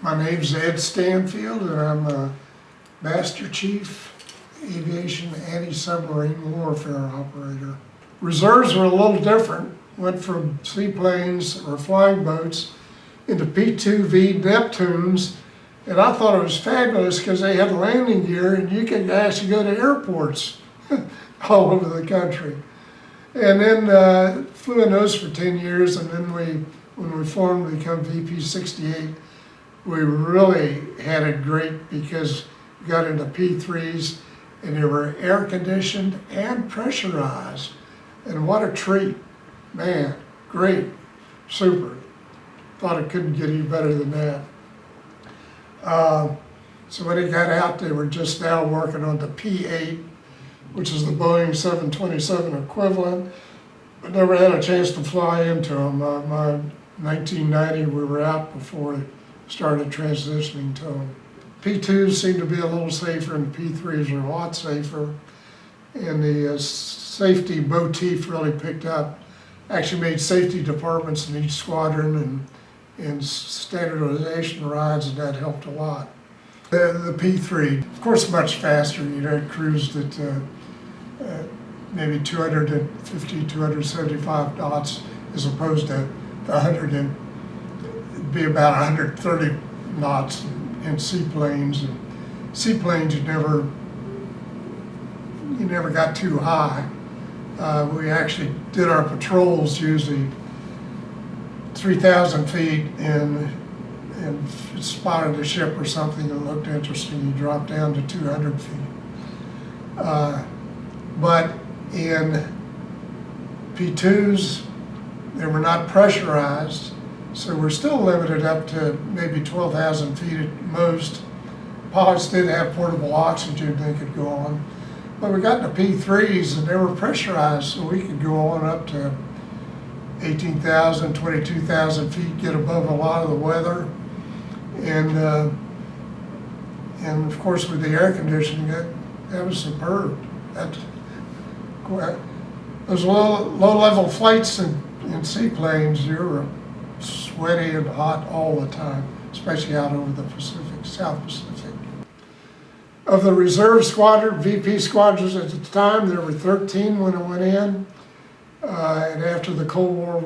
My name's Ed Stanfield, and I'm a Master Chief Aviation Anti-Submarine Warfare Operator. Reserves were a little different. Went from seaplanes or flying boats into P-2V Neptunes, and I thought it was fabulous because they had landing gear and you could actually go to airports all over the country. And then flew in those for 10 years, and then when we formed to become VP-68, we really had it great because we got into P3s and they were air conditioned and pressurized. And what a treat. Man, great, super. Thought it couldn't get any better than that. So when it got out, they were just now working on the P8, which is the Boeing 727 equivalent, but never had a chance to fly into them. My 1990, we were out before it started transitioning to them. P2s seem to be a little safer, and P3s are a lot safer. And the safety motif really picked up. Actually made safety departments in each squadron and standardization rides, and that helped a lot. The P3, of course, much faster. You know, it cruised at maybe 250, 275 knots, as opposed to the 100 and be about 130 knots in seaplanes. And seaplanes, you never got too high. We actually did our patrols usually 3,000 feet, and spotted a ship or something that looked interesting, you drop down to 200 feet. But in P2s, they were not pressurized, so we're still limited up to maybe 12,000 feet at most. Pilots did have portable oxygen they could go on. But we got into P3s and they were pressurized, so we could go on up to 18,000, 22,000 feet, get above a lot of the weather. And of course with the air conditioning, that was superb. Those low-level flights in seaplanes, you were sweaty and hot all the time, especially out over the Pacific, South Pacific. Of the reserve squadron, VP squadrons at the time, there were 13 when I went in. And after the Cold War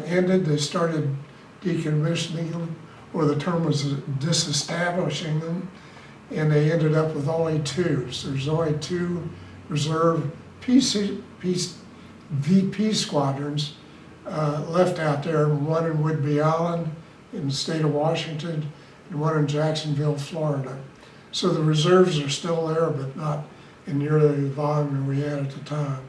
ended, they started decommissioning them, or the term was disestablishing them, and they ended up with only 2. So there's only 2 reserve VP squadrons left out there, one in Whidbey Island in the state of Washington, and one in Jacksonville, Florida. So the reserves are still there, but not in nearly the volume we had at the time.